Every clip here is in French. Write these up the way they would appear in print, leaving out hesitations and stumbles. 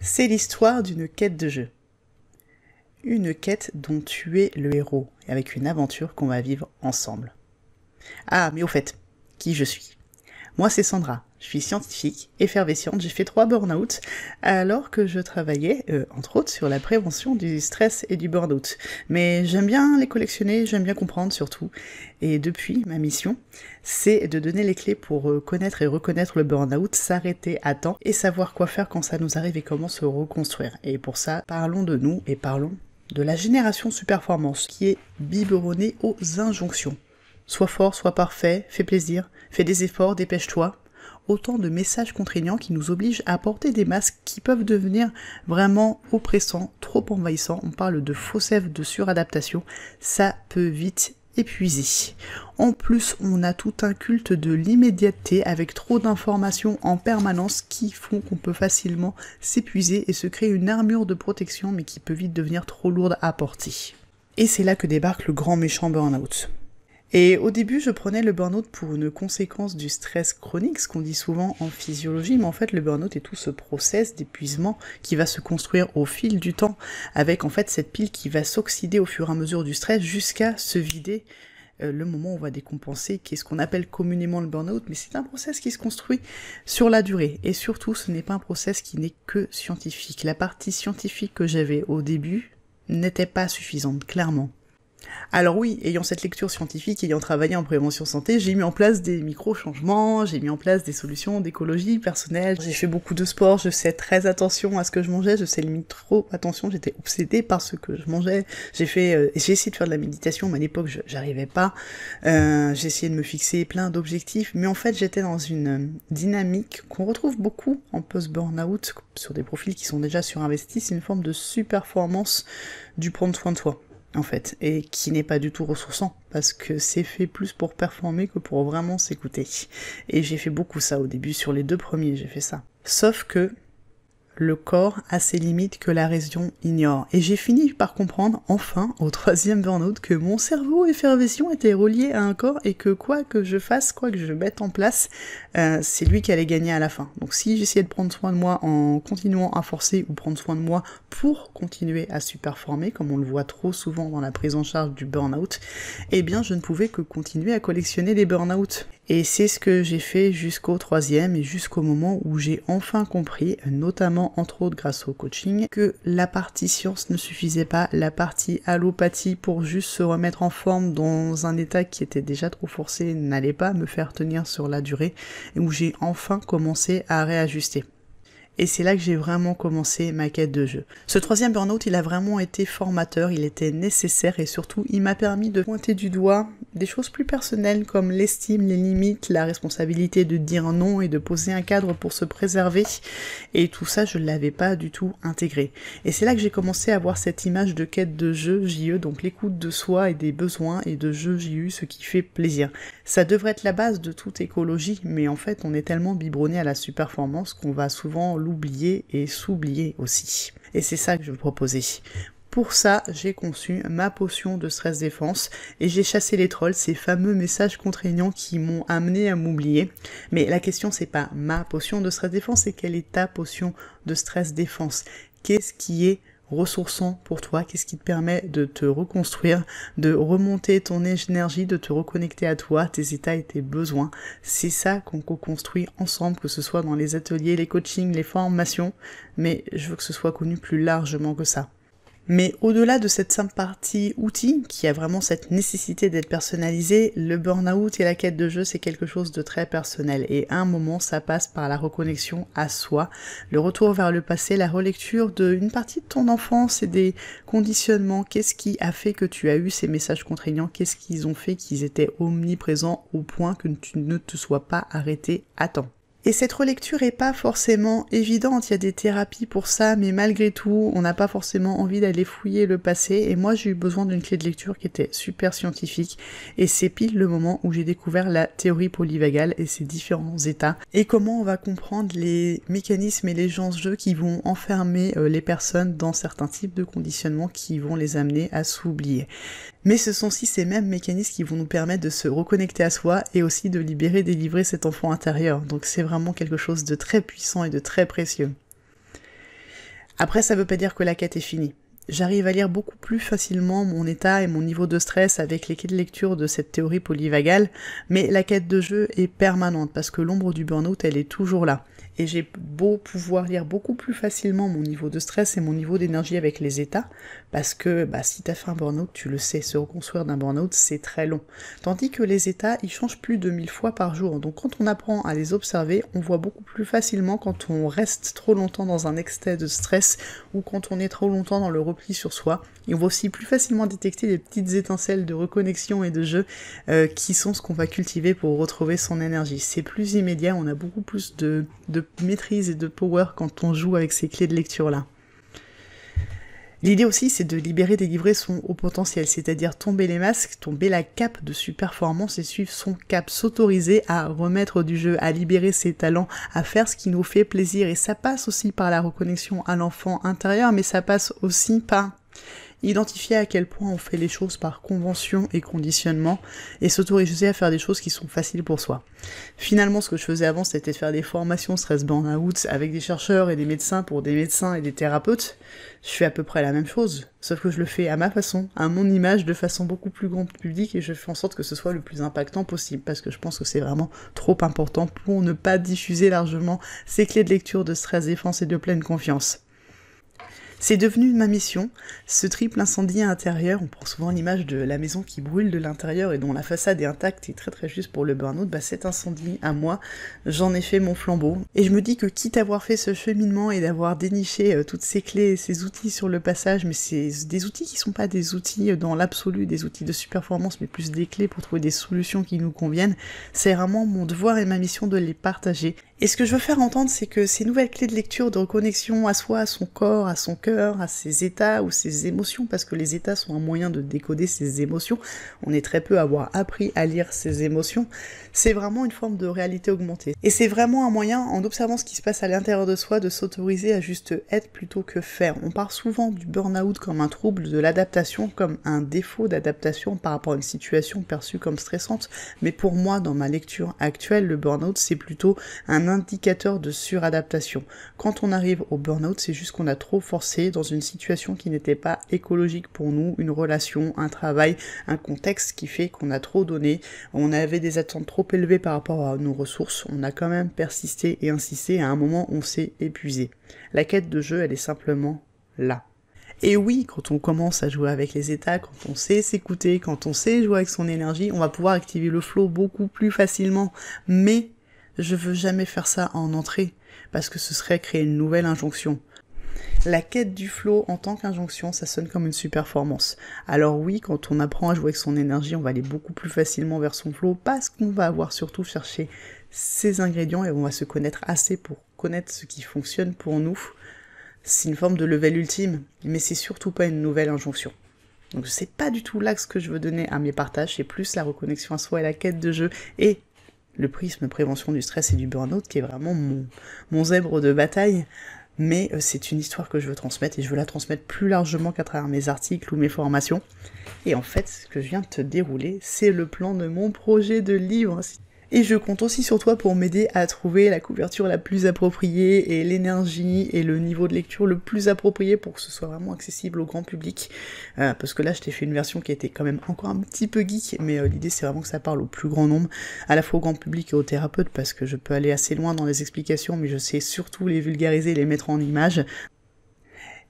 C'est l'histoire d'une quête de jeu. Une quête dont tu es le héros, et avec une aventure qu'on va vivre ensemble. Ah, mais au fait, qui je suis? Moi c'est Sandra, je suis scientifique, effervescente, j'ai fait 3 burn-out, alors que je travaillais, entre autres, sur la prévention du stress et du burn-out. Mais j'aime bien les collectionner, j'aime bien comprendre surtout. Et depuis, ma mission, c'est de donner les clés pour connaître et reconnaître le burn-out, s'arrêter à temps et savoir quoi faire quand ça nous arrive et comment se reconstruire. Et pour ça, parlons de nous et parlons de la génération sous-performance qui est biberonnée aux injonctions. Sois fort, sois parfait, fais plaisir, fais des efforts, dépêche-toi. Autant de messages contraignants qui nous obligent à porter des masques qui peuvent devenir vraiment oppressants, trop envahissants. On parle de faux sève, de suradaptation. Ça peut vite épuiser. En plus, on a tout un culte de l'immédiateté avec trop d'informations en permanence qui font qu'on peut facilement s'épuiser et se créer une armure de protection mais qui peut vite devenir trop lourde à porter. Et c'est là que débarque le grand méchant burn-out. Et au début, je prenais le burn-out pour une conséquence du stress chronique, ce qu'on dit souvent en physiologie, mais en fait, le burn-out est tout ce process d'épuisement qui va se construire au fil du temps, avec en fait cette pile qui va s'oxyder au fur et à mesure du stress jusqu'à se vider le moment où on va décompenser, qui est ce qu'on appelle communément le burn-out, mais c'est un process qui se construit sur la durée. Et surtout, ce n'est pas un process qui n'est que scientifique. La partie scientifique que j'avais au début n'était pas suffisante, clairement. Alors oui, ayant cette lecture scientifique, ayant travaillé en prévention santé, j'ai mis en place des micro-changements, j'ai mis en place des solutions d'écologie personnelle, j'ai fait beaucoup de sport, je faisais très attention à ce que je mangeais, je faisais limite trop attention, j'étais obsédée par ce que je mangeais, j'ai essayé de faire de la méditation, mais à l'époque j'arrivais pas, j'ai essayé de me fixer plein d'objectifs, mais en fait j'étais dans une dynamique qu'on retrouve beaucoup en post-burnout, sur des profils qui sont déjà surinvestis, c'est une forme de surperformance du prendre soin de soi. En fait, et qui n'est pas du tout ressourçant, parce que c'est fait plus pour performer que pour vraiment s'écouter. Et j'ai fait beaucoup ça au début, sur les 2 premiers, j'ai fait ça. Sauf que le corps a ses limites que la raison ignore. Et j'ai fini par comprendre, enfin, au 3e burn-out, que mon cerveau effervescent était relié à un corps et que quoi que je fasse, quoi que je mette en place, c'est lui qui allait gagner à la fin. Donc si j'essayais de prendre soin de moi en continuant à forcer ou prendre soin de moi pour continuer à surperformer, comme on le voit trop souvent dans la prise en charge du burn-out, eh bien je ne pouvais que continuer à collectionner les burn-out. Et c'est ce que j'ai fait jusqu'au 3e et jusqu'au moment où j'ai enfin compris, notamment entre autres grâce au coaching, que la partie science ne suffisait pas, la partie allopathie pour juste se remettre en forme dans un état qui était déjà trop forcé n'allait pas me faire tenir sur la durée, et où j'ai enfin commencé à réajuster. Et c'est là que j'ai vraiment commencé ma quête de jeu. Ce 3e burn-out, il a vraiment été formateur, il était nécessaire et surtout, il m'a permis de pointer du doigt des choses plus personnelles comme l'estime, les limites, la responsabilité de dire non et de poser un cadre pour se préserver. Et tout ça, je ne l'avais pas du tout intégré. Et c'est là que j'ai commencé à avoir cette image de quête de jeu, JE, donc l'écoute de soi et des besoins, et de jeu JU, ce qui fait plaisir. Ça devrait être la base de toute écologie, mais en fait, on est tellement biberonné à la surperformance qu'on va souvent l'oublier et s'oublier aussi. Et c'est ça que je veux proposer. Pour ça, j'ai conçu ma potion de stress défense et j'ai chassé les trolls, ces fameux messages contraignants qui m'ont amené à m'oublier. Mais la question, c'est pas ma potion de stress défense, c'est quelle est ta potion de stress défense? Qu'est-ce qui est ressourçant pour toi? Qu'est-ce qui te permet de te reconstruire, de remonter ton énergie, de te reconnecter à toi, tes états et tes besoins? C'est ça qu'on co-construit ensemble, que ce soit dans les ateliers, les coachings, les formations, mais je veux que ce soit connu plus largement que ça. Mais au-delà de cette simple partie outil, qui a vraiment cette nécessité d'être personnalisée, le burn-out et la quête de jeu, c'est quelque chose de très personnel. Et à un moment, ça passe par la reconnexion à soi, le retour vers le passé, la relecture d'une partie de ton enfance et des conditionnements. Qu'est-ce qui a fait que tu as eu ces messages contraignants? Qu'est-ce qu'ils ont fait qu'ils étaient omniprésents au point que tu ne te sois pas arrêté à temps? Et cette relecture est pas forcément évidente, il y a des thérapies pour ça, mais malgré tout, on n'a pas forcément envie d'aller fouiller le passé, et moi j'ai eu besoin d'une clé de lecture qui était super scientifique, et c'est pile le moment où j'ai découvert la théorie polyvagale et ses différents états, et comment on va comprendre les mécanismes et les enjeux qui vont enfermer les personnes dans certains types de conditionnements qui vont les amener à s'oublier. Mais ce sont aussi ces mêmes mécanismes qui vont nous permettre de se reconnecter à soi et aussi de libérer, délivrer cet enfant intérieur. Donc c'est vraiment quelque chose de très puissant et de très précieux. Après, ça veut pas dire que la quête est finie. J'arrive à lire beaucoup plus facilement mon état et mon niveau de stress avec les clés de lecture de cette théorie polyvagale, mais la quête de jeu est permanente parce que l'ombre du burn-out, elle est toujours là. Et j'ai beau pouvoir lire beaucoup plus facilement mon niveau de stress et mon niveau d'énergie avec les états, parce que si t'as fait un burn-out, tu le sais, se reconstruire d'un burn-out, c'est très long. Tandis que les états, ils changent plus de 1000 fois par jour, donc quand on apprend à les observer, on voit beaucoup plus facilement quand on reste trop longtemps dans un excès de stress, ou quand on est trop longtemps dans le repli sur soi, et on va aussi plus facilement détecter les petites étincelles de reconnexion et de jeu qui sont ce qu'on va cultiver pour retrouver son énergie. C'est plus immédiat, on a beaucoup plus de maîtrise et de power quand on joue avec ces clés de lecture-là. L'idée aussi, c'est de libérer, délivrer son haut potentiel, c'est-à-dire tomber les masques, tomber la cape de surperformance et suivre son cap, s'autoriser à remettre du jeu, à libérer ses talents, à faire ce qui nous fait plaisir. Et ça passe aussi par la reconnexion à l'enfant intérieur, mais ça passe aussi par identifier à quel point on fait les choses par convention et conditionnement, et s'autoriser à faire des choses qui sont faciles pour soi. Finalement, ce que je faisais avant, c'était de faire des formations stress burn-out avec des chercheurs et des médecins pour des médecins et des thérapeutes. Je fais à peu près la même chose, sauf que je le fais à ma façon, à mon image, de façon beaucoup plus grande publique, et je fais en sorte que ce soit le plus impactant possible, parce que je pense que c'est vraiment trop important pour ne pas diffuser largement ces clés de lecture de stress défense et de pleine confiance. C'est devenu ma mission, ce triple incendie intérieur, on prend souvent l'image de la maison qui brûle de l'intérieur et dont la façade est intacte et très très juste pour le burn-out, cet incendie à moi, j'en ai fait mon flambeau. Et je me dis que quitte à avoir fait ce cheminement et d'avoir déniché toutes ces clés et ces outils sur le passage, mais c'est des outils qui sont pas des outils dans l'absolu, des outils de surperformance, mais plus des clés pour trouver des solutions qui nous conviennent, c'est vraiment mon devoir et ma mission de les partager. Et ce que je veux faire entendre, c'est que ces nouvelles clés de lecture, de reconnexion à soi, à son corps, à son cœur, à ses états ou ses émotions, parce que les états sont un moyen de décoder ses émotions, on est très peu à avoir appris à lire ses émotions, c'est vraiment une forme de réalité augmentée. Et c'est vraiment un moyen, en observant ce qui se passe à l'intérieur de soi, de s'autoriser à juste être plutôt que faire. On parle souvent du burn-out comme un trouble de l'adaptation, comme un défaut d'adaptation par rapport à une situation perçue comme stressante, mais pour moi, dans ma lecture actuelle, le burn-out, c'est plutôt un indicateur de suradaptation. Quand on arrive au burn-out, c'est juste qu'on a trop forcé dans une situation qui n'était pas écologique pour nous, une relation, un travail, un contexte qui fait qu'on a trop donné, on avait des attentes trop élevées par rapport à nos ressources, on a quand même persisté et insisté, et à un moment on s'est épuisé. La quête de jeu, elle est simplement là. Et oui, quand on commence à jouer avec les états, quand on sait s'écouter, quand on sait jouer avec son énergie, on va pouvoir activer le flow beaucoup plus facilement, mais je veux jamais faire ça en entrée, parce que ce serait créer une nouvelle injonction. La quête du flow en tant qu'injonction, ça sonne comme une surperformance. Alors oui, quand on apprend à jouer avec son énergie, on va aller beaucoup plus facilement vers son flow, parce qu'on va avoir surtout cherché ses ingrédients et on va se connaître assez pour connaître ce qui fonctionne pour nous. C'est une forme de level ultime, mais c'est surtout pas une nouvelle injonction. Donc c'est pas du tout l'axe que je veux donner à mes partages, c'est plus la reconnexion à soi et la quête de jeu, et le prisme prévention du stress et du burn-out qui est vraiment mon zèbre de bataille, mais c'est une histoire que je veux transmettre et je veux la transmettre plus largement qu'à travers mes articles ou mes formations. Et en fait, ce que je viens de te dérouler, c'est le plan de mon projet de livre. Et je compte aussi sur toi pour m'aider à trouver la couverture la plus appropriée et l'énergie et le niveau de lecture le plus approprié pour que ce soit vraiment accessible au grand public. Parce que là, je t'ai fait une version qui était quand même encore un petit peu geek, mais l'idée c'est vraiment que ça parle au plus grand nombre, à la fois au grand public et aux thérapeutes, parce que je peux aller assez loin dans les explications, mais je sais surtout les vulgariser et les mettre en images.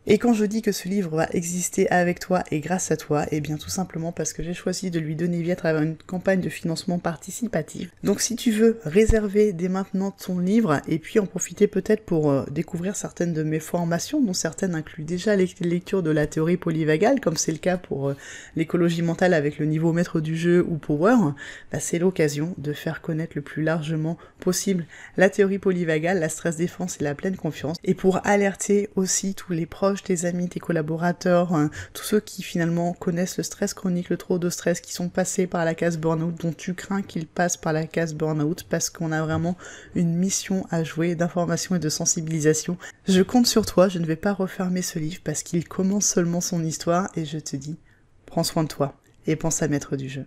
Et quand je dis que ce livre va exister avec toi et grâce à toi, eh bien tout simplement parce que j'ai choisi de lui donner vie à travers une campagne de financement participatif. Donc si tu veux réserver dès maintenant ton livre et puis en profiter peut-être pour découvrir certaines de mes formations, dont certaines incluent déjà les lectures de la théorie polyvagale, comme c'est le cas pour l'écologie mentale avec le niveau maître du jeu ou Power, c'est l'occasion de faire connaître le plus largement possible la théorie polyvagale, la stress défense et la pleine confiance, et pour alerter aussi tous les proches, tes amis, tes collaborateurs, tous ceux qui finalement connaissent le stress chronique, le trop de stress, qui sont passés par la case burn-out, dont tu crains qu'ils passent par la case burn-out, parce qu'on a vraiment une mission à jouer d'information et de sensibilisation. Je compte sur toi, je ne vais pas refermer ce livre parce qu'il commence seulement son histoire, et je te dis, prends soin de toi et pense à mettre du jeu.